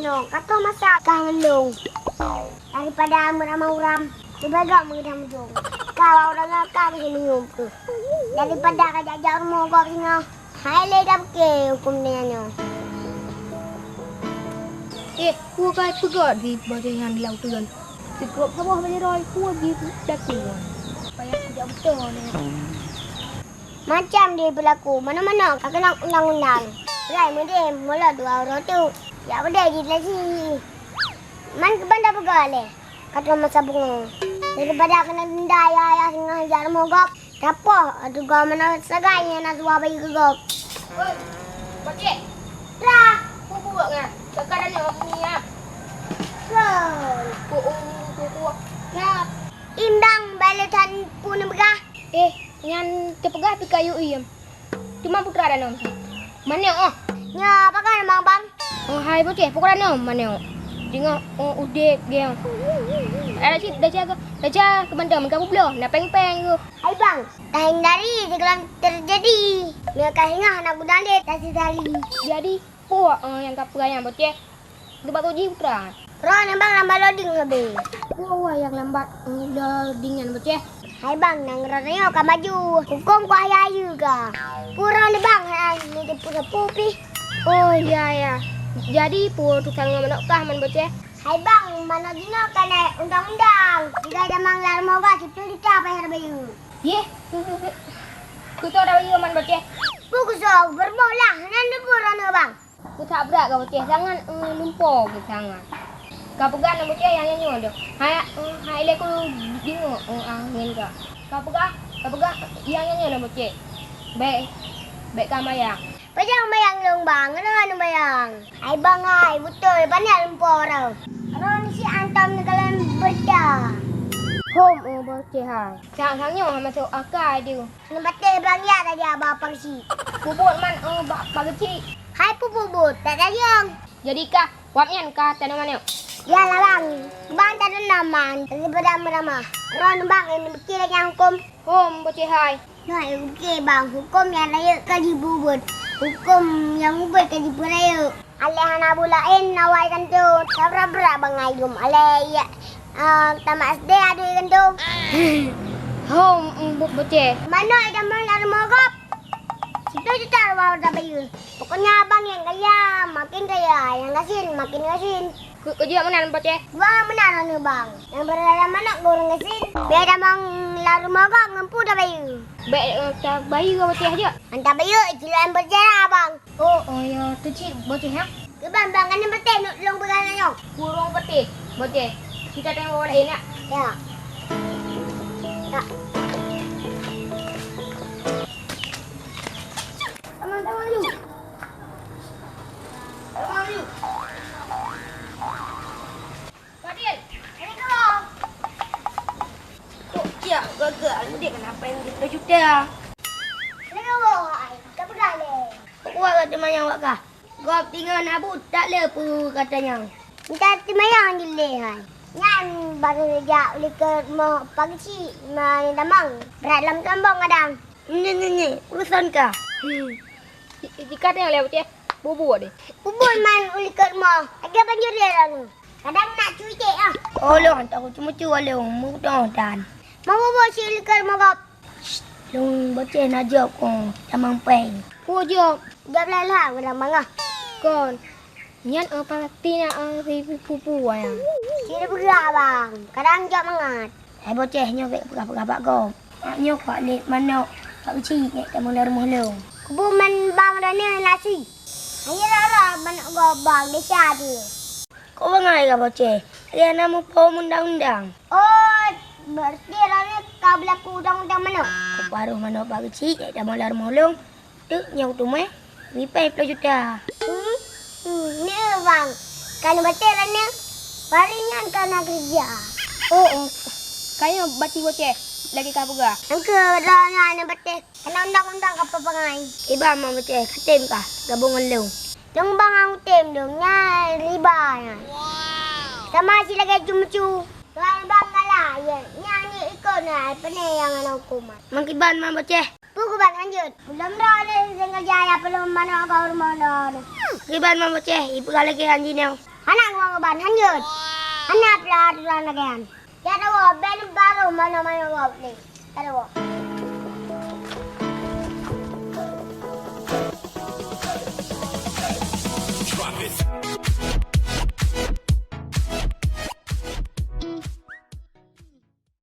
manok. Kata masak kangen dong. Daripada meramah-uram. Coba gak mengenam dong. Kau orang ngakak bisa minum ke. Daripada kajak-jak rumah kau singa. Hai le dah ke hukum dengannya. Cua cái pegot di bawah yang di laut tu kan. Cukup sama balik roy, cua di daki kan. Supaya tidak betul ni. Macam dia berlaku. Mana-mana kau kena undang-undang. Rai mendem mula 2 orang tu. Ya benda di lagi. Man ke bandar pegale. Kata masa bunga. Daripada kena denda ayah singa hajar mogok. Apa? Ada kau mana segainya nak suah bagi ke gok. Oi, pakcik. Dah. Pupu buat kan? Sekarang ni orang ni ah. Pupu. Ya. Indang baletan pun begah. Ngan terpegah pi kayu iam. Cuma putra dah nom. Mana oh? Nya apa kan bang? Oh hai pakcik, pokok dah nom mana oh? Tengok udik dia. Ada sih dah jaga ke bandar mereka pula. Nak peng-peng tu. Hai bang, dah hindari segala terjadi. Mereka hingga nak gudang dia tak sedari. Jadi puak yang kap perayaan pakcik. Lepas tu ji putra. Ron bang lambat loading lebih. Puak yang lambat loadingan pakcik. Hai bang, nang raranya kan maju. Hukum ku ayu ka. Pura ni bang, ni dia pura pupi. Oh ya. Jadi puak tu sangat menokah man pakcik. Hai bang, mana dina kena undang-undang. Jika ada manglar moga sipil kita bayar bayu. Ye. Kita dah bagi man pakcik. Buku sok bermolah nan pura ni bang. Ku tak berat kau pakcik. Sangat lumpur ke sangat. Kau pegang nak pakcik yang nyanyi tu. Hai le ku dengar angin kau. Kau pegang yang nyanyi nak pakcik. Baik kamayang. Pajang bayang long bang, ano bayang? Hai bang hai, betul, banyak lumpur orang. Orang si antam ni kalian berda. Hom pakcik hai. Sang-sangnya masuk akal dia. Nampak bang ya tadi abang pangsi. Bubut man bagi cik. Hai pupubut, tak sayang. Jadi kah wapnya kah tanaman ni? Ya lah bang, bang tak ada naman. Daripada ramah. Ron bang ini berkir lagi hukum. Hom pakcik hai. Nah, okey bang, hukum yang raya kaji bubut. Hukum yang ubah kaji peraya. Alih anak bulain nawai kan tu. Sabra-bra bang ayum. Alih ya. Tamat SD ada kan tu. Hom pakcik. Mana ada mana mogok? Situ juta bawa dah bayu. Pokoknya abang yang kaya, makin kaya. Yang asin, makin asin. Kerja mana pakcik? Wah, benar ni bang. Yang berada mana goreng asin. Biar abang lalu mogok, ngempu dah bayu. Baik bayi kau pakcik aja. Hantar bayu, cilan berjarah bang. Oh ya, tu cik pakcik ha? Bang, kan yang betul nak long bergalanya. Burung putih, pakcik. Kita tengok orang lain nak. Ya. Tak. Tangan lu. Tangan lu. Fadil. Ini kau. Tok cik gagal. Dia kenapa yang kita juta? Ini kau. Tak berani. Kuat kata mayang wak kah? Kau tinggal nabut tak lepu katanya. Minta timayang dileh. Ngan baru rejak liker mau pagi si mai damang. Berat dalam kambang kadang. Ni urusan kah? Jika tengok lewat pakcik. Bubur deh. Bubun man liker mau. Agak banjir dia lalu. Kadang nak cuci ah. Oh lo hantar aku cuma cuba lo mudah-mudahan. Mau bubur si liker mau kau. Long pakcik nak jawab kau. Tamang peng. Kau jawab. Jawab lah kadang bangah. Kon. Nyan pasti nak si pupu ayang. Sini bergerak bang. Kadang jawab mangat. Bocah nyok pegah-pegah pak kau. Nyok pak lek mana pak kecil nek tamu dalam rumah lo. Kubuman bang dah ni nasi. Hanya lah banyak gobang desa tu. Kau bangai ke bocah? Dia nama pom undang-undang. Oh, berarti ni kau berlaku undang-undang mana? Kau paruh mana pak kecil nek tamu dalam rumah lo. Tu nyok tu meh. Wipai 10 juta. Ni bang. Kalau betul ni, palingan kena kerja. Oh. Kaya bati bocah. Lagi kau pegah. Angka dah ni betul. Kena undang-undang apa pengai? Iba mah bocah. Katim kah? Gabungan lo. Dong bang ang tem dong nya riba nya. Sama si lagi cuma-cuma. Tuan bang kalah ya. Nyanyi ikut na yang anak hukuman. Mangkiban mah bocah. Buku bang lanjut. Belum dah ada dengan jaya belum mana kau rumah dah. Mangkiban mah bocah. Ibu lagi anjing ni. Anak gua ban hanjut. Anak pelat pelan again. Ya tahu, belum baru mana-mana gua beli. Tahu.